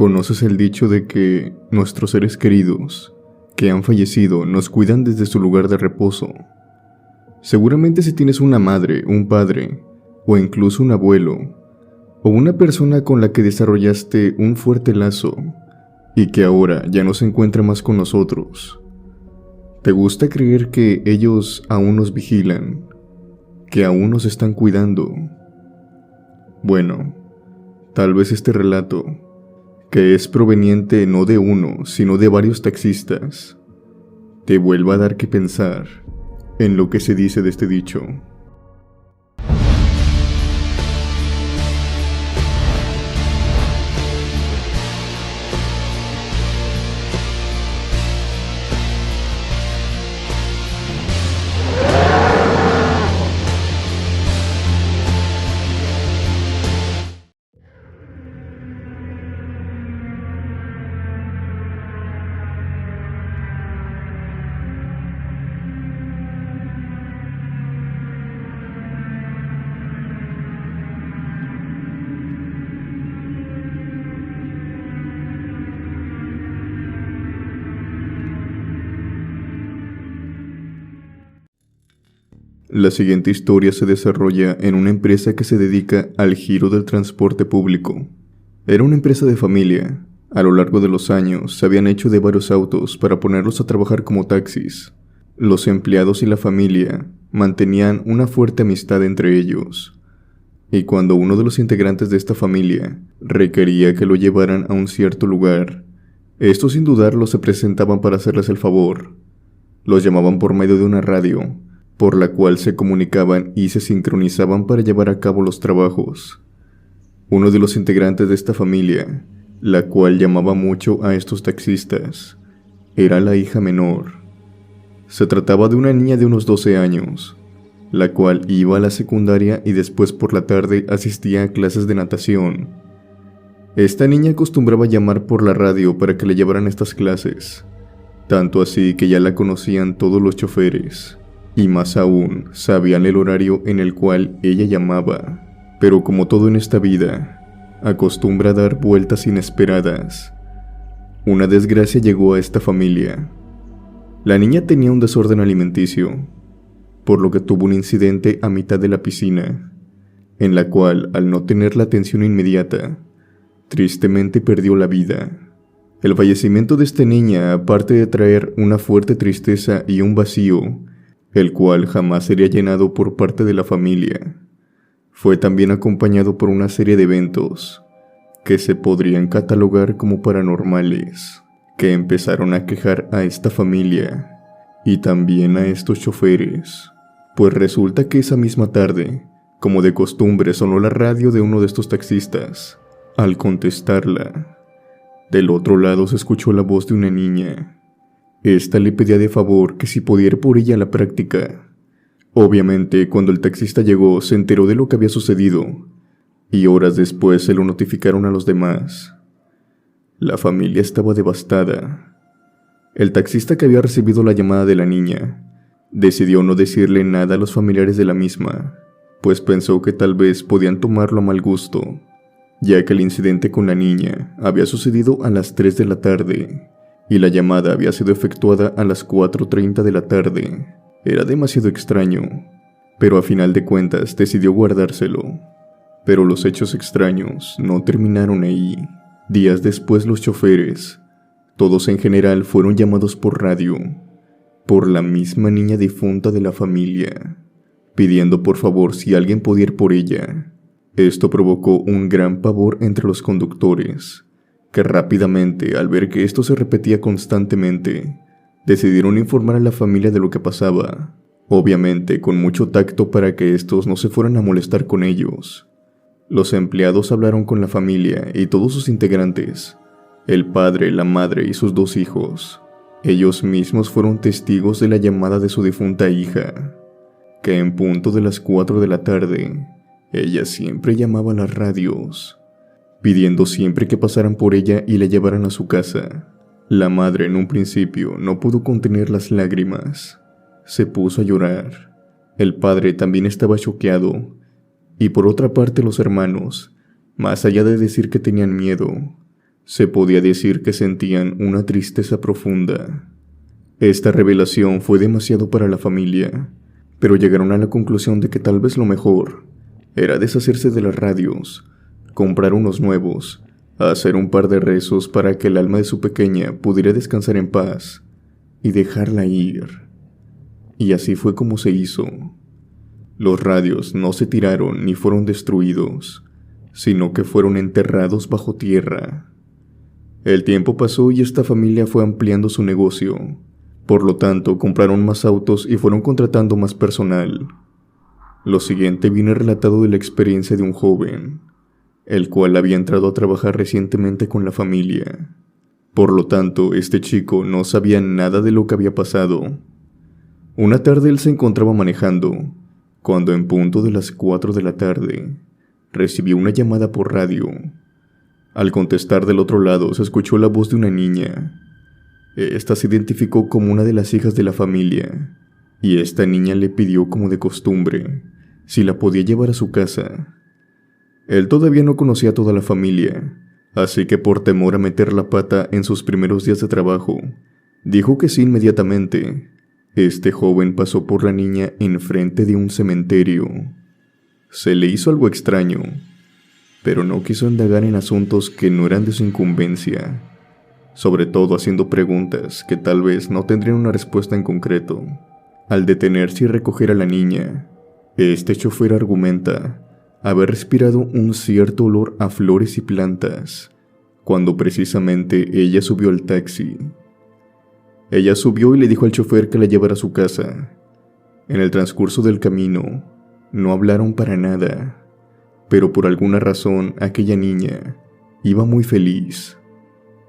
¿Conoces el dicho de que nuestros seres queridos que han fallecido nos cuidan desde su lugar de reposo? Seguramente si tienes una madre, un padre, o incluso un abuelo, o una persona con la que desarrollaste un fuerte lazo y que ahora ya no se encuentra más con nosotros, ¿te gusta creer que ellos aún nos vigilan, que aún nos están cuidando? Bueno, tal vez este relato, que es proveniente no de uno, sino de varios taxistas, te vuelva a dar que pensar en lo que se dice de este dicho. La siguiente historia se desarrolla en una empresa que se dedica al giro del transporte público. Era una empresa de familia. A lo largo de los años se habían hecho de varios autos para ponerlos a trabajar como taxis. Los empleados y la familia mantenían una fuerte amistad entre ellos. Y cuando uno de los integrantes de esta familia requería que lo llevaran a un cierto lugar, estos sin dudarlo se presentaban para hacerles el favor. Los llamaban por medio de una radio, por la cual se comunicaban y se sincronizaban para llevar a cabo los trabajos. Uno de los integrantes de esta familia, la cual llamaba mucho a estos taxistas, era la hija menor. Se trataba de una niña de unos 12 años, la cual iba a la secundaria y después por la tarde asistía a clases de natación. Esta niña acostumbraba llamar por la radio para que le llevaran estas clases, tanto así que ya la conocían todos los choferes. Y más aún, sabían el horario en el cual ella llamaba. Pero como todo en esta vida, acostumbra a dar vueltas inesperadas. Una desgracia llegó a esta familia. La niña tenía un desorden alimenticio, por lo que tuvo un incidente a mitad de la piscina, en la cual, al no tener la atención inmediata, tristemente perdió la vida. El fallecimiento de esta niña, aparte de traer una fuerte tristeza y un vacío, el cual jamás sería llenado por parte de la familia, fue también acompañado por una serie de eventos que se podrían catalogar como paranormales, que empezaron a quejar a esta familia y también a estos choferes, pues resulta que esa misma tarde, como de costumbre, sonó la radio de uno de estos taxistas. Al contestarla, del otro lado se escuchó la voz de una niña. Esta le pedía de favor que si podía ir por ella a la práctica. Obviamente, cuando el taxista llegó, se enteró de lo que había sucedido, y horas después se lo notificaron a los demás. La familia estaba devastada. El taxista, que había recibido la llamada de la niña, decidió no decirle nada a los familiares de la misma, pues pensó que tal vez podían tomarlo a mal gusto, ya que el incidente con la niña había sucedido a las 3 de la tarde, y la llamada había sido efectuada a las 4:30 de la tarde. Era demasiado extraño, pero a final de cuentas decidió guardárselo. Pero los hechos extraños no terminaron ahí. Días después, los choferes, todos en general, fueron llamados por radio, por la misma niña difunta de la familia, pidiendo por favor si alguien podía ir por ella. Esto provocó un gran pavor entre los conductores, que rápidamente, al ver que esto se repetía constantemente, decidieron informar a la familia de lo que pasaba, obviamente con mucho tacto para que estos no se fueran a molestar con ellos. Los empleados hablaron con la familia y todos sus integrantes, el padre, la madre y sus 2 hijos. Ellos mismos fueron testigos de la llamada de su difunta hija, que en punto de las 4 de la tarde, ella siempre llamaba a las radios, pidiendo siempre que pasaran por ella y la llevaran a su casa. La madre en un principio no pudo contener las lágrimas. Se puso a llorar. El padre también estaba choqueado. Y por otra parte los hermanos, más allá de decir que tenían miedo, Se podía decir que sentían una tristeza profunda. Esta revelación fue demasiado para la familia, pero llegaron a la conclusión de que tal vez lo mejor era deshacerse de las radios, comprar unos nuevos, hacer un par de rezos para que el alma de su pequeña pudiera descansar en paz y dejarla ir. Y así fue como se hizo. Los radios no se tiraron ni fueron destruidos, sino que fueron enterrados bajo tierra. El tiempo pasó y esta familia fue ampliando su negocio. Por lo tanto, compraron más autos y fueron contratando más personal. Lo siguiente viene relatado de la experiencia de un joven, el cual había entrado a trabajar recientemente con la familia. Por lo tanto, este chico no sabía nada de lo que había pasado. Una tarde él se encontraba manejando, cuando en punto de las 4 de la tarde, recibió una llamada por radio. Al contestar del otro lado se escuchó la voz de una niña. Esta se identificó como una de las hijas de la familia, y esta niña le pidió como de costumbre, si la podía llevar a su casa. Él todavía no conocía a toda la familia, así que por temor a meter la pata en sus primeros días de trabajo, dijo que sí inmediatamente. Este joven pasó por la niña enfrente de un cementerio. Se le hizo algo extraño, pero no quiso indagar en asuntos que no eran de su incumbencia, sobre todo haciendo preguntas que tal vez no tendrían una respuesta en concreto. Al detenerse y recoger a la niña, este chofer argumenta haber respirado un cierto olor a flores y plantas, cuando precisamente ella subió al taxi. Ella subió y le dijo al chofer que la llevara a su casa. En el transcurso del camino, no hablaron para nada, pero por alguna razón aquella niña iba muy feliz.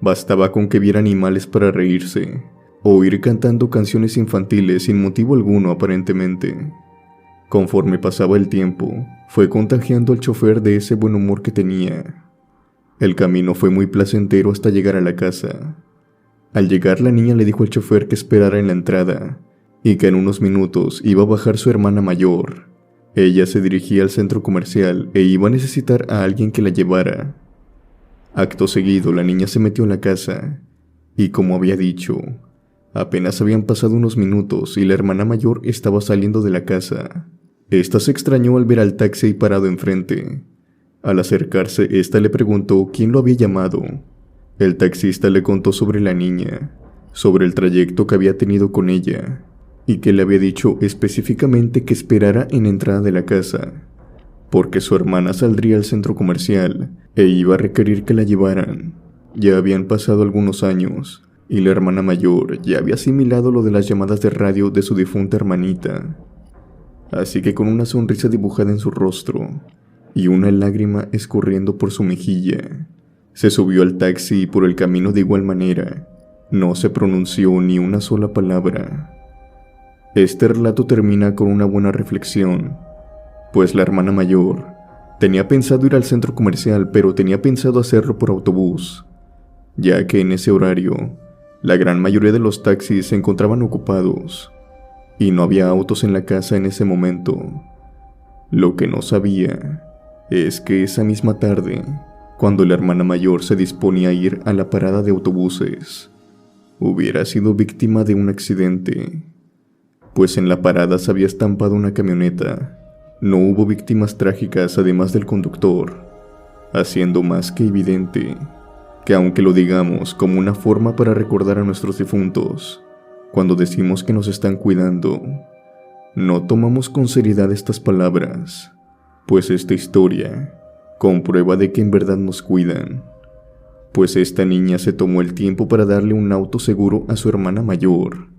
Bastaba con que viera animales para reírse, o ir cantando canciones infantiles sin motivo alguno aparentemente. Conforme pasaba el tiempo, fue contagiando al chofer de ese buen humor que tenía. El camino fue muy placentero hasta llegar a la casa. Al llegar, la niña le dijo al chofer que esperara en la entrada, y que en unos minutos iba a bajar su hermana mayor. Ella se dirigía al centro comercial e iba a necesitar a alguien que la llevara. Acto seguido, la niña se metió en la casa, y como había dicho, apenas habían pasado unos minutos y la hermana mayor estaba saliendo de la casa. Esta se extrañó al ver al taxi parado enfrente. Al acercarse, esta le preguntó quién lo había llamado. El taxista le contó sobre la niña, sobre el trayecto que había tenido con ella, y que le había dicho específicamente que esperara en la entrada de la casa, porque su hermana saldría al centro comercial e iba a requerir que la llevaran. Ya habían pasado algunos años, y la hermana mayor ya había asimilado lo de las llamadas de radio de su difunta hermanita. Así que con una sonrisa dibujada en su rostro y una lágrima escurriendo por su mejilla, se subió al taxi y por el camino de igual manera no se pronunció ni una sola palabra. Este relato termina con una buena reflexión, pues la hermana mayor tenía pensado ir al centro comercial, pero tenía pensado hacerlo por autobús, ya que en ese horario la gran mayoría de los taxis se encontraban ocupados y no había autos en la casa en ese momento. Lo que no sabía es que esa misma tarde, cuando la hermana mayor se disponía a ir a la parada de autobuses, hubiera sido víctima de un accidente, pues en la parada se había estampado una camioneta. No hubo víctimas trágicas además del conductor, haciendo más que evidente que aunque lo digamos como una forma para recordar a nuestros difuntos, cuando decimos que nos están cuidando, no tomamos con seriedad estas palabras, pues esta historia comprueba de que en verdad nos cuidan, pues esta niña se tomó el tiempo para darle un auto seguro a su hermana mayor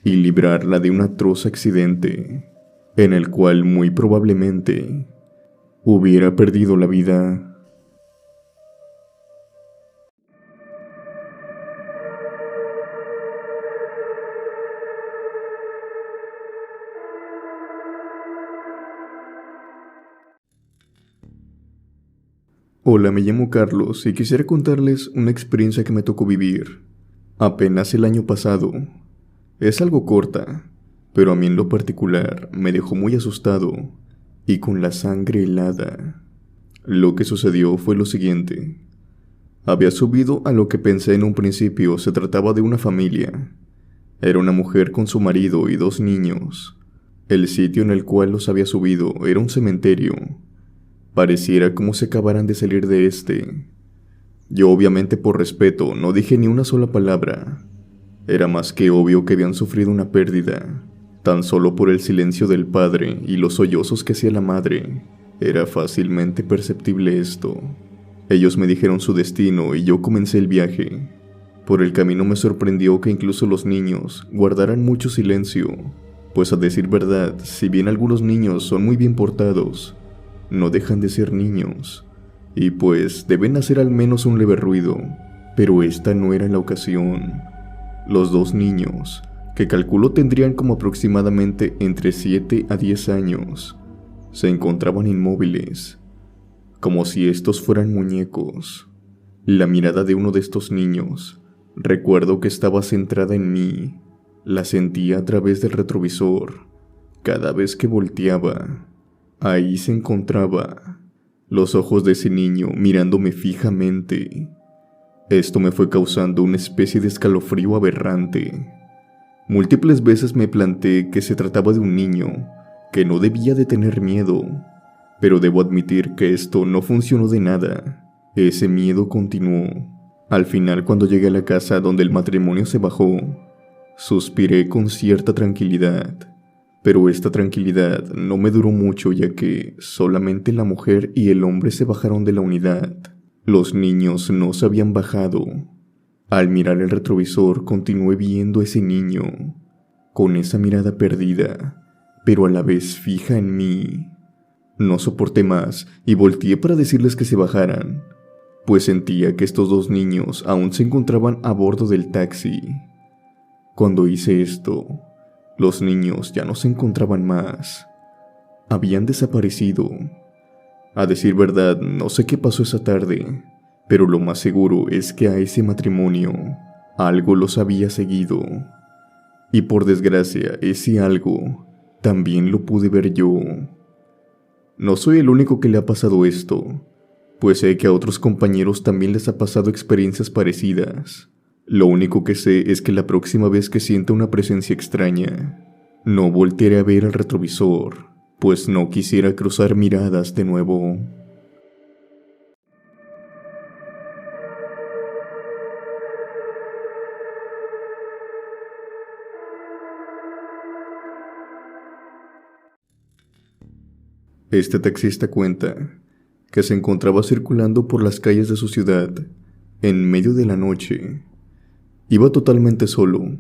y librarla de un atroz accidente, en el cual muy probablemente hubiera perdido la vida. Hola, me llamo Carlos y quisiera contarles una experiencia que me tocó vivir apenas el año pasado. Es algo corta, pero a mí en lo particular me dejó muy asustado y con la sangre helada. Lo que sucedió fue lo siguiente. Había subido a lo que pensé en un principio se trataba de una familia. Era una mujer con su marido y 2 niños. El sitio en el cual los había subido era un cementerio. Pareciera como si acabaran de salir de este. Yo, obviamente por respeto, no dije ni una sola palabra. Era más que obvio que habían sufrido una pérdida. Tan solo por el silencio del padre y los sollozos que hacía la madre, era fácilmente perceptible esto. Ellos me dijeron su destino y yo comencé el viaje. Por el camino me sorprendió que incluso los niños guardaran mucho silencio, pues a decir verdad, si bien algunos niños son muy bien portados, no dejan de ser niños, y pues deben hacer al menos un leve ruido, pero esta no era la ocasión. Los 2 niños, que calculo tendrían como aproximadamente entre 7 a 10 años, se encontraban inmóviles, como si estos fueran muñecos. La mirada de uno de estos niños, recuerdo que estaba centrada en mí, la sentía a través del retrovisor, cada vez que volteaba. Ahí se encontraba, los ojos de ese niño mirándome fijamente. Esto me fue causando una especie de escalofrío aberrante. Múltiples veces me planteé que se trataba de un niño, que no debía de tener miedo, pero debo admitir que esto no funcionó de nada. Ese miedo continuó. Al final, cuando llegué a la casa donde el matrimonio se bajó, suspiré con cierta tranquilidad. Pero esta tranquilidad no me duró mucho, ya que solamente la mujer y el hombre se bajaron de la unidad. Los niños no se habían bajado. Al mirar el retrovisor continué viendo a ese niño, con esa mirada perdida, pero a la vez fija en mí. No soporté más y volteé para decirles que se bajaran, pues sentía que estos 2 niños aún se encontraban a bordo del taxi. Cuando hice esto, los niños ya no se encontraban más. Habían desaparecido. A decir verdad, no sé qué pasó esa tarde, pero lo más seguro es que a ese matrimonio algo los había seguido. Y por desgracia, ese algo también lo pude ver yo. No soy el único que le ha pasado esto, pues sé que a otros compañeros también les ha pasado experiencias parecidas. Lo único que sé es que la próxima vez que sienta una presencia extraña, no voltearé a ver el retrovisor, pues no quisiera cruzar miradas de nuevo. Este taxista cuenta que se encontraba circulando por las calles de su ciudad en medio de la noche. Iba totalmente solo.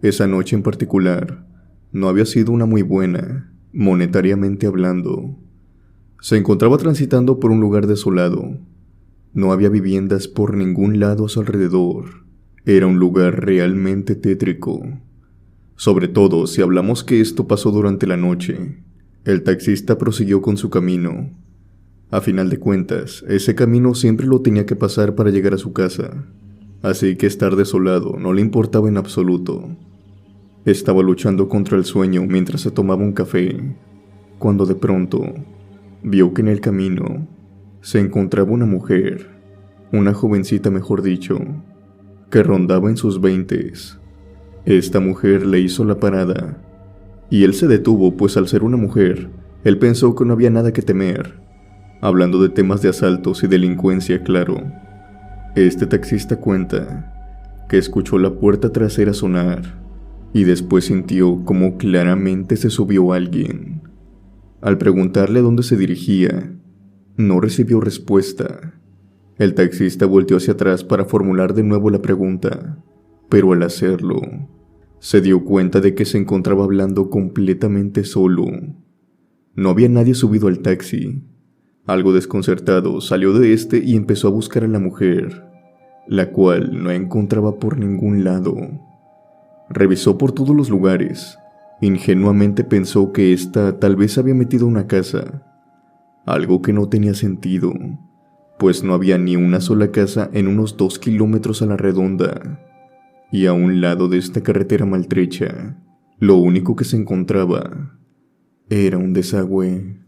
Esa noche en particular no había sido una muy buena, monetariamente hablando. Se encontraba transitando por un lugar desolado. No había viviendas por ningún lado a su alrededor. Era un lugar realmente tétrico. Sobre todo si hablamos que esto pasó durante la noche. El taxista prosiguió con su camino. A final de cuentas, ese camino siempre lo tenía que pasar para llegar a su casa, así que estar desolado no le importaba en absoluto. Estaba luchando contra el sueño mientras se tomaba un café, cuando de pronto vio que en el camino se encontraba una mujer, una jovencita mejor dicho, que rondaba en sus 20s. Esta mujer le hizo la parada, y él se detuvo, pues al ser una mujer, él pensó que no había nada que temer, hablando de temas de asaltos y delincuencia, claro. Este taxista cuenta que escuchó la puerta trasera sonar, y después sintió como claramente se subió alguien. Al preguntarle dónde se dirigía, no recibió respuesta. El taxista volteó hacia atrás para formular de nuevo la pregunta, pero al hacerlo, se dio cuenta de que se encontraba hablando completamente solo. No había nadie subido al taxi. Algo desconcertado, salió de este y empezó a buscar a la mujer, la cual no encontraba por ningún lado. Revisó por todos los lugares. Ingenuamente pensó que ésta tal vez había metido a una casa, algo que no tenía sentido, pues no había ni una sola casa en unos 2 kilómetros a la redonda. Y a un lado de esta carretera maltrecha, lo único que se encontraba era un desagüe.